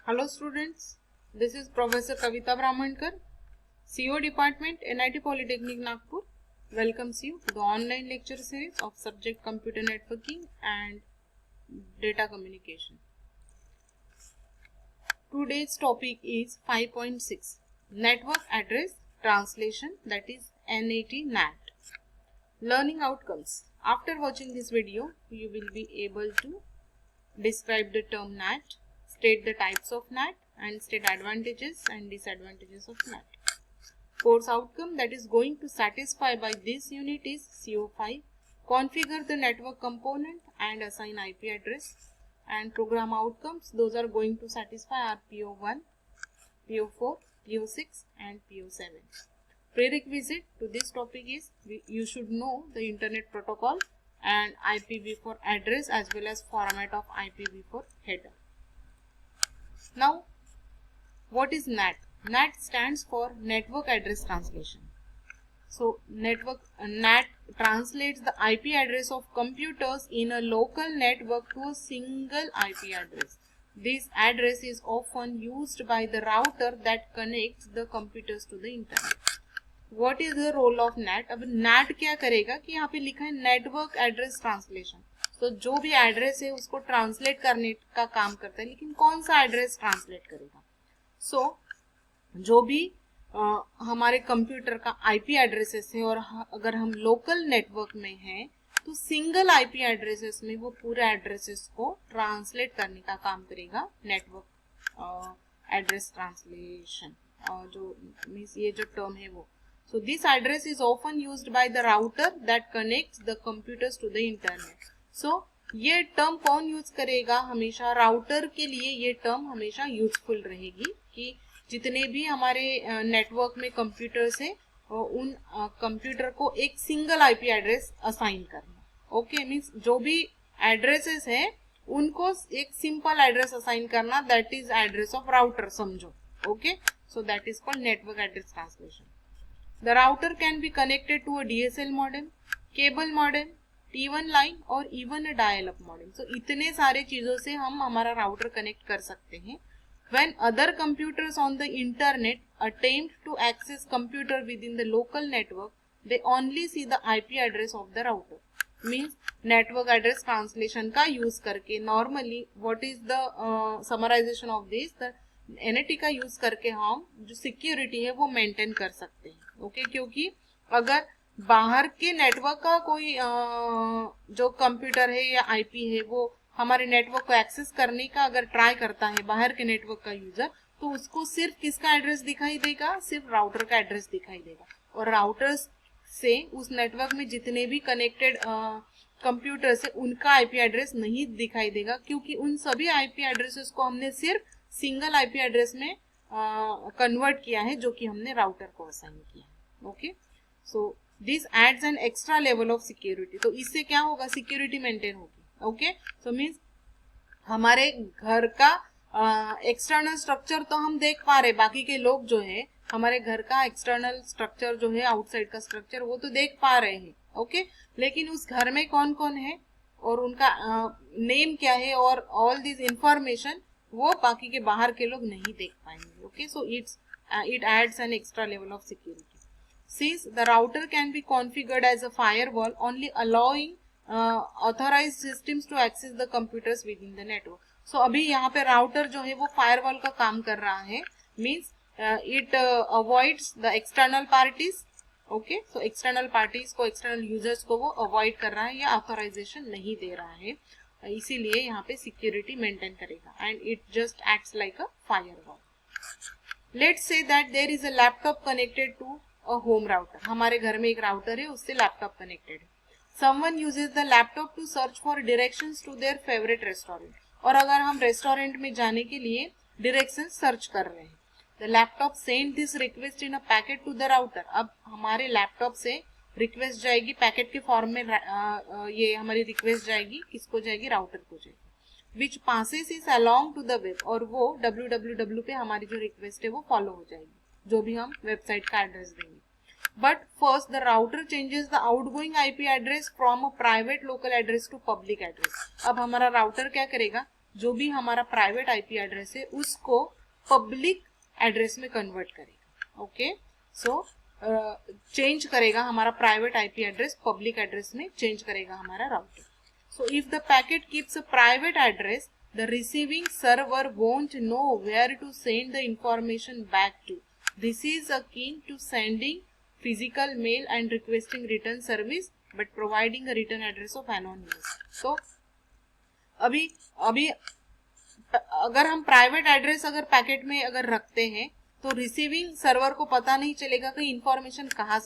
Hello students, this is Professor Kavita Brahmankar, CO Department, NIT Polytechnic Nagpur. Welcomes you to the online lecture series of subject Computer Networking and Data Communication. Today's topic is 5.6 Network Address Translation, that is NAT. Learning outcomes. After watching this video, you will be able to describe the term NAT, state the types of NAT, and state advantages and disadvantages of NAT. Course outcome that is going to satisfy by this unit is CO5. Configure the network component and assign IP address. And program outcomes, those are going to satisfy are PO1, PO4, PO6 and PO7. Prerequisite to this topic is you should know the Internet Protocol and IPv4 address as well as format of IPv4 header. Now, what is NAT? NAT stands for Network Address Translation. So, NAT translates the IP address of computers in a local network to a single IP address. This address is often used by the router that connects the computers to the internet. What is the role of NAT? अब NAT क्या करेगा कि यहाँ पे लिखा है network address translation. तो जो भी एड्रेस है उसको ट्रांसलेट करने का काम करता है, लेकिन कौन सा एड्रेस ट्रांसलेट करेगा? जो भी हमारे कंप्यूटर का आईपी एड्रेसेस है और अगर हम लोकल नेटवर्क में हैं तो सिंगल आईपी एड्रेसेस में वो पूरे एड्रेसेस को ट्रांसलेट करने का काम करेगा नेटवर्क एड्रेस ट्रांसलेशन. जो मीन्स ये जो टर्म है वो. So this address is often used by the router that connects the computers to the internet. So ये टर्म कौन यूज करेगा? हमेशा राउटर के लिए ये टर्म हमेशा यूजफुल रहेगी कि जितने भी हमारे नेटवर्क में कंप्यूटर्स है उन कंप्यूटर को एक सिंगल आईपी एड्रेस असाइन करना. ओके, मीन्स जो भी एड्रेसेस है उनको एक सिंपल एड्रेस असाइन करना, that is address of router समझो. Okay, so that is called network address translation. The router can be connected to a DSL modem, cable modem, T1 line और even a dial-up modem. So इतने सारे चीजों से हम हमारा router connect कर सकते हैं. When other computers on the internet attempt to access computer within the local network, they only see the IP address of the router. Means network address translation का यूज करके normally what is the summarization of this? The NAT का use करके हम जो security है वो maintain कर सकते हैं. ओके, क्योंकि अगर बाहर के नेटवर्क का कोई जो कंप्यूटर है या आईपी है वो हमारे नेटवर्क को एक्सेस करने का अगर ट्राई करता है बाहर के नेटवर्क का यूजर, तो उसको सिर्फ किसका एड्रेस दिखाई देगा? सिर्फ राउटर का एड्रेस दिखाई देगा. और राउटर्स से उस नेटवर्क में जितने भी कनेक्टेड कंप्यूटर्स है उनका आईपी एड्रेस नहीं दिखाई देगा, क्योंकि उन सभी आईपी एड्रेसेस को हमने सिर्फ सिंगल आईपी एड्रेस में कन्वर्ट किया है जो कि हमने राउटर को असाइन किया है. Okay, so this adds an extra level of security. तो इससे क्या होगा? सिक्योरिटी मेंटेन होगी. ओके, सो मीन्स हमारे घर का एक्सटर्नल स्ट्रक्चर तो हम देख पा रहे, बाकी के लोग जो है हमारे घर का एक्सटर्नल स्ट्रक्चर जो है आउटसाइड का स्ट्रक्चर वो तो देख पा रहे हैं. ओके, लेकिन उस घर में कौन कौन है और उनका नेम क्या है और ऑल दिस इंफॉर्मेशन वो बाकी के बाहर के लोग नहीं देख पाएंगे. Okay, so it adds an extra level of security. Since the router can be configured as a firewall, only allowing authorized systems to access the computers within the network. So अभी यहाँ पे राउटर जो है वो firewall का काम कर रहा है. Means it avoids the external parties. Okay, so external parties को, एक्सटर्नल यूजर्स को वो अवॉइड कर रहा है या ऑथराइजेशन नहीं दे रहा है, इसीलिए यहाँ पे सिक्योरिटी मेंटेन करेगा. And it just acts like a firewall. Let's say that there is a laptop connected to a home router. हमारे घर में एक राउटर है, उससे लैपटॉप कनेक्टेड है. Someone uses the laptop to search for directions to their favourite restaurant. और अगर हम रेस्टोरेंट में जाने के लिए डायरेक्शन सर्च कर रहे हैं, the laptop send this request in a packet to the router. अब हमारे लैपटॉप से रिक्वेस्ट जाएगी पैकेट के फॉर्म में. ये हमारी रिक्वेस्ट जाएगी, किसको जाएगी? राउटर को जाएगी. Which passes is along to the web. और वो www पे हमारी जो रिक्वेस्ट है वो फॉलो हो जाएगी, जो भी हम वेबसाइट का एड्रेस देंगे. But first the router changes the outgoing IP address from a private local address to public address. अब हमारा राउटर क्या करेगा? जो भी हमारा प्राइवेट आईपी एड्रेस है उसको पब्लिक एड्रेस में कन्वर्ट करेगा। ओके, सो चेंज करेगा हमारा private IP address public address में चेंज करेगा हमारा router. So if the packet keeps a private address, the receiving server won't know where to send the information back to. This is akin to sending physical mail and requesting return service but providing a return address of anonymous. So अभी अभी अगर हम private address अगर packet में अगर रखते हैं तो रिसीविंग सर्वर को पता नहीं चलेगा कि इंफॉर्मेशन कहाँ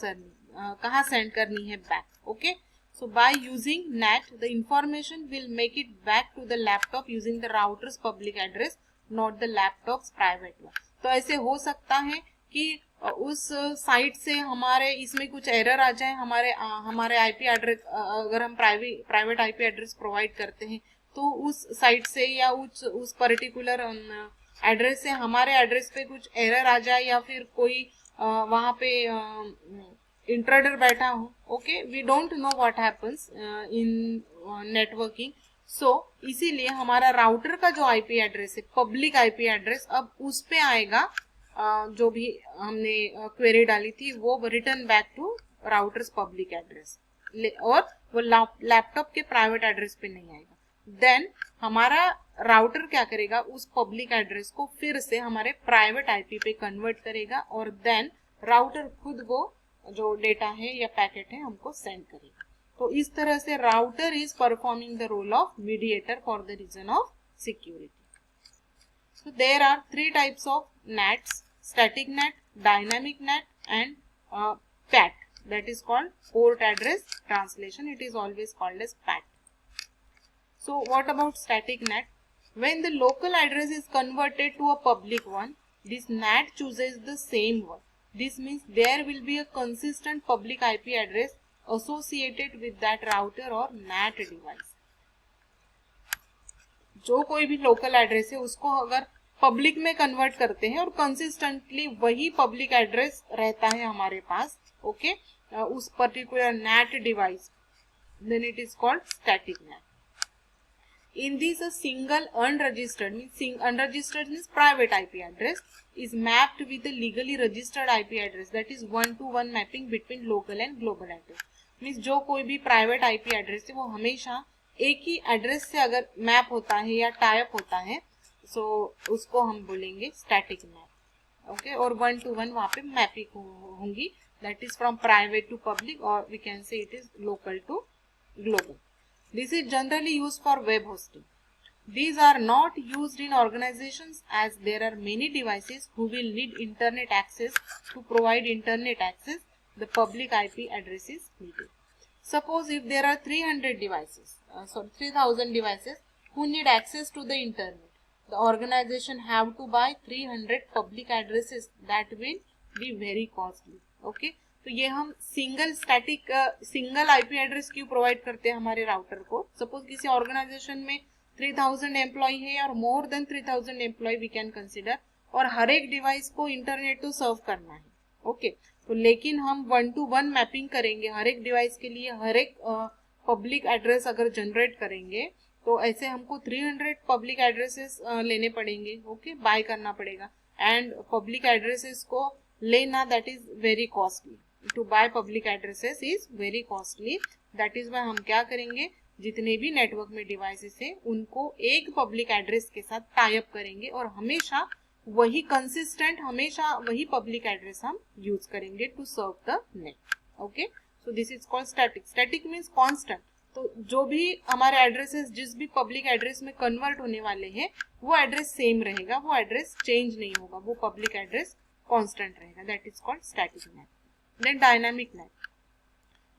सेंड करनी है back. Okay, so by using NAT, the information will make it back to the laptop using the router's public address, not the laptop's private one. तो ऐसे हो सकता है कि उस साइट से हमारे इसमें कुछ एरर आ जाए, हमारे आईपी एड्रेस अगर हम प्राइवेट आईपी एड्रेस प्रोवाइड करते हैं तो उस साइट से या उस पर्टिकुलर एड्रेस से हमारे एड्रेस पे कुछ एरर आ जाए या फिर कोई वहाँ पे इंट्रूडर बैठा हो। Okay, we don't know what happens in networking. So इसीलिए हमारा राउटर का जो आईपी एड्रेस है पब्लिक आईपी एड्रेस, अब उस पे आएगा जो भी हमने क्वेरी डाली थी वो return back to router's public address, और वो लैपटॉप के प्राइवेट एड्रेस पे नहीं आएगा। देन हमारा राउटर क्या करेगा, उस पब्लिक एड्रेस को फिर से हमारे प्राइवेट आईपी पे कन्वर्ट करेगा और देन राउटर खुद वो जो डेटा है या पैकेट है हमको सेंड करेगा। तो इस तरह से router is performing the role of mediator for the reason of security. So there are 3 types of NATs: static NAT, dynamic NAT and PAT, that is called port address translation. It is always called as PAT. So what about static NAT? When the local address is converted to a public one, this NAT chooses the same one. This means there will be a consistent public IP address associated with that router or NAT device. जो कोई भी local address है उसको अगर public में convert करते हैं और कंसिस्टेंटली वही पब्लिक एड्रेस रहता है हमारे पास, ओके, उस particular NAT device, then it is called static NAT. In this, a single unregistered means private IP address is mapped with a legally registered IP address, that is 1-to-1 mapping between local and global address. Means जो कोई भी private IP address है वो हमेशा एक ही address से अगर map होता है या टाइप होता है सो उसको हम बोलेंगे स्टैटिक मैप। ओके, और 1-to-1 वहाँ पे मैपिंग होंगी, that is from private to public, और we can say it is local to global. This is generally used for web hosting. These are not used in organizations as there are many devices who will need internet access. To provide internet access, the public IP address is needed. Suppose if there are 300 devices, 3000 devices who need access to the internet, the organization have to buy 300 public addresses. That will be very costly. Okay. तो ये हम single IP address क्यों provide करते हैं हमारे router को? Suppose किसी organisation में 3000 एम्प्लॉय है और more than 3000 employ we can consider, और हर एक डिवाइस को इंटरनेट तो सर्व करना है। ओके, तो लेकिन हम 1-to-1 मैपिंग करेंगे हर एक डिवाइस के लिए, हर एक पब्लिक एड्रेस अगर जनरेट करेंगे तो ऐसे हमको 300 पब्लिक एड्रेसेस लेने पड़ेंगे। ओके, बाय करना पड़ेगा, एंड पब्लिक एड्रेसेस को लेना that is very costly. To buy public addresses is very costly. That is why हम क्या करेंगे, जितने भी नेटवर्क में डिवाइसेस है उनको एक पब्लिक एड्रेस के साथ टाई अप करेंगे और हमेशा वही कंसिस्टेंट, हमेशा वही पब्लिक एड्रेस हम यूज करेंगे to serve the net. Okay, so this is called static. Static means constant. तो जो भी हमारे एड्रेसेस जिस भी पब्लिक एड्रेस में कन्वर्ट होने वाले हैं वो एड्रेस सेम रहेगा, वो एड्रेस चेंज नहीं होगा, वो पब्लिक एड्रेस कांस्टेंट रहेगा. That is called static NAT. Then dynamic NAT.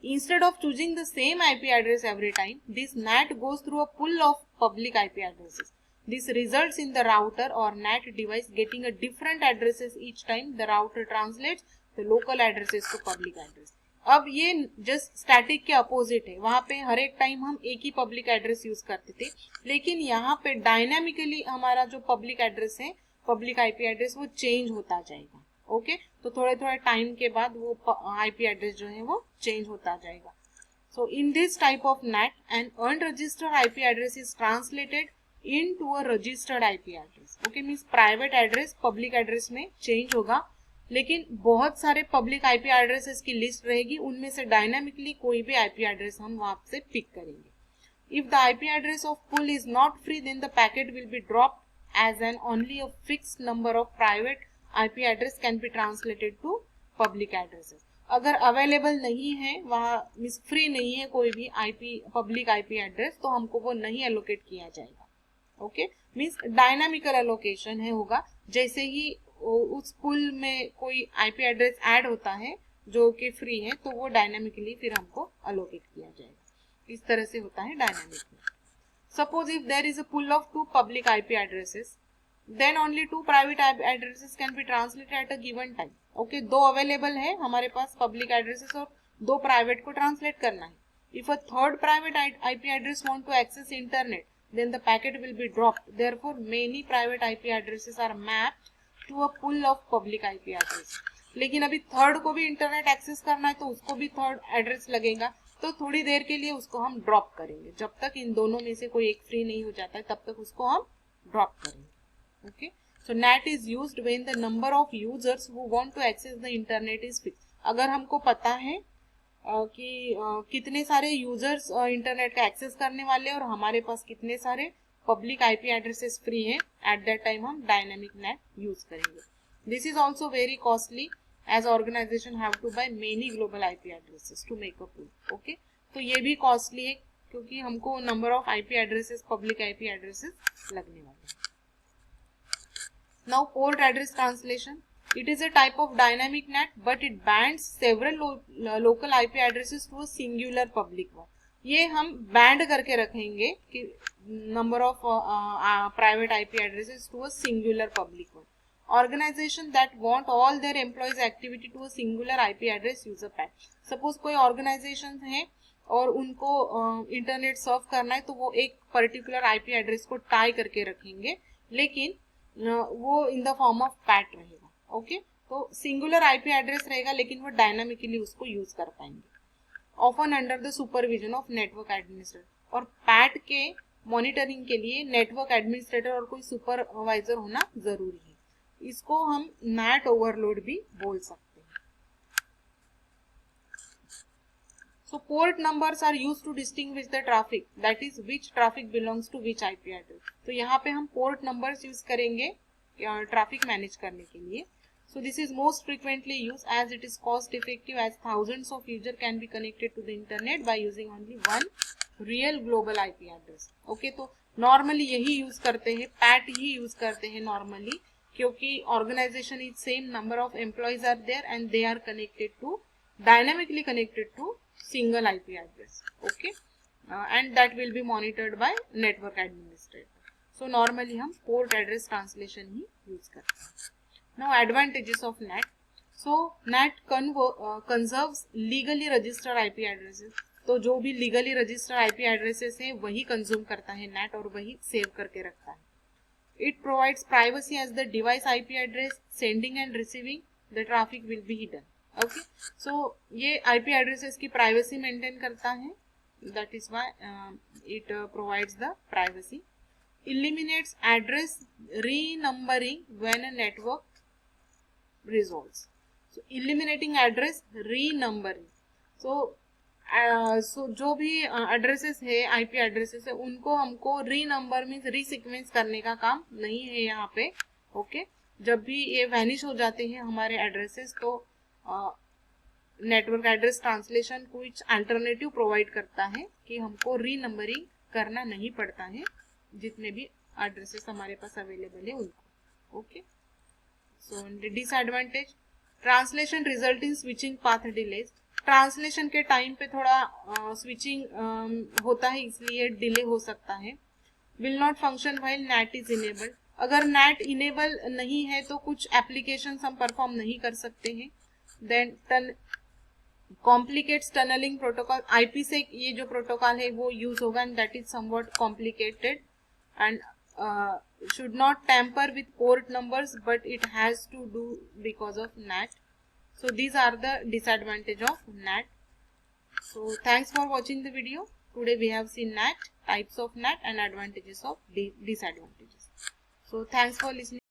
Instead of choosing the same IP address every time, this NAT goes through a pool of public IP addresses. This results in the router or NAT device getting a different addresses each time the router translates the local addresses to public address. अब ये just static के opposite है. वहां पे हर एक time हम एक ही public address use करते थे, लेकिन यहाँ पे डायनामिकली हमारा जो पब्लिक एड्रेस है, पब्लिक आईपी एड्रेस, वो चेंज होता जाएगा. ओके, तो थोड़े थोड़े टाइम के बाद वो आईपी एड्रेस जो है वो चेंज होता जाएगा. So in this type of NAT, an unregistered IP address is translated into a registered IP address. Okay, means private address public address में चेंज होगा, लेकिन बहुत सारे पब्लिक आईपी एड्रेसेस की लिस्ट रहेगी, उनमें से डायनामिकली कोई भी आईपी एड्रेस हम वहां से पिक करेंगे. If the IP address of pool is not free, then the packet will be dropped as an only a fixed number of private IP address can be translated to public addresses. अगर available नहीं है वहाँ means free नहीं है कोई भी IP public IP address, तो हमको वो नहीं एलोकेट किया जाएगा. ओके, मीन्स डायनामिकल एलोकेशन है होगा. जैसे ही उस पुल में कोई आईपी एड्रेस ऐड होता है जो कि फ्री है, तो वो डायनामिकली फिर हमको एलोकेट किया जाएगा. इस तरह से होता है dynamic. Suppose if there is a pool of 2 public IP addresses, then only 2 private IP addresses can be translated at a given time. Okay, 2 available है हमारे पास पब्लिक एड्रेसेस और 2 प्राइवेट को ट्रांसलेट करना है. If a third private IP address want to access internet, then the packet will be dropped. Therefore, many private IP addresses are mapped to a pool of public IP address. लेकिन अभी third को भी internet access करना है तो उसको भी third address लगेगा, तो थोड़ी देर के लिए उसको हम ड्रॉप करेंगे. जब तक इन दोनों में से कोई एक फ्री नहीं हो जाता है तब तक उसको हम ड्रॉप करेंगे. Okay, so NAT is used when the number of users who want to access the internet is fix. अगर हमको पता है कि कितने सारे यूजर्स इंटरनेट का एक्सेस करने वाले और हमारे पास कितने सारे पब्लिक आईपी एड्रेसेस फ्री हैं, एट दैट टाइम हम डायनामिक NAT यूज करेंगे. This is also very costly as organization have to buy many global IP addresses to make a pool. Okay, तो ये भी कॉस्टली है क्योंकि हमको number of IP addresses public IP addresses लगने वाले हैं. Now port address translation. It is a type of dynamic NAT, but it bands several local IP addresses to a singular public one. ये हम band करके रखेंगे कि number of private IP addresses to a singular public one. Organization that want all their employees activity to a singular IP address use a PAT. Suppose कोई organisation है और उनको internet सर्व करना है, तो वो एक पर्टिकुलर आईपी एड्रेस को टाई करके रखेंगे, लेकिन वो in the form of PAT रहेगा. ओके, तो सिंगुलर आईपी एड्रेस रहेगा लेकिन वो डायनामिकली उसको यूज कर पाएंगे. Often under the supervision of network administrator. और पैट के मॉनिटरिंग के लिए नेटवर्क एडमिनिस्ट्रेटर और कोई सुपरवाइजर होना जरूरी है. इसको हम NAT ओवरलोड भी बोल सकते हैं. So port numbers are used to distinguish the traffic, that is which traffic belongs to which IP address. तो यहाँ पे हम पोर्ट नंबर्स यूज करेंगे ट्रैफिक मैनेज करने के लिए. So this is most frequently used as it is cost effective, as thousands of users can be connected to the internet by using only one real global IP address. Okay, तो normally यही use करते हैं, PAT ही use करते हैं normally, क्योंकि organization is same number of employees are there and they are connected to dynamically connected to single IP address. Okay, and that will be monitored by network administrator. So normally हम port address translation ही use करते हैं. Now advantages of NAT. So NAT conserves legally registered IP addresses. तो जो भी legally registered IP addresses है वही consume करता है NAT और वही सेव करके रखता है. It provides privacy as the device IP address sending and receiving the traffic will be hidden. Okay, so ये IP addresses की privacy maintain करता है. That is why it provides the privacy. Eliminates address renumbering when a network resolves. So eliminating address renumbering. So जो भी addresses है IP addresses है उनको हमको री नंबर मीन्स रीसिक्वेंस करने का काम नहीं है यहाँ पे. ओके, जब भी ये वैनिश हो जाते हैं हमारे एड्रेसेस, तो नेटवर्क एड्रेस ट्रांसलेशन कुछ अल्टरनेटिव प्रोवाइड करता है कि हमको री नंबरिंग करना नहीं पड़ता है जितने भी एड्रेसेस हमारे पास अवेलेबल है उनको. Okay, so disadvantage. Translation result in switching path delays. Translation के टाइम पे थोड़ा स्विचिंग होता है, इसलिए डिले हो सकता है. Will not function while NAT is enabled. अगर NAT इनेबल नहीं है तो कुछ एप्लीकेशन हम परफॉर्म नहीं कर सकते हैं. Then complicates tunnelling protocol. IP से ये जो प्रोटोकॉल है वो यूज होगा and that is somewhat complicated and should not tamper with port numbers, but it has to do because of NAT. So these are the disadvantage of NAT. So thanks for watching the video. today we have seen NAT, types of NAT and advantages of disadvantages. So thanks for listening.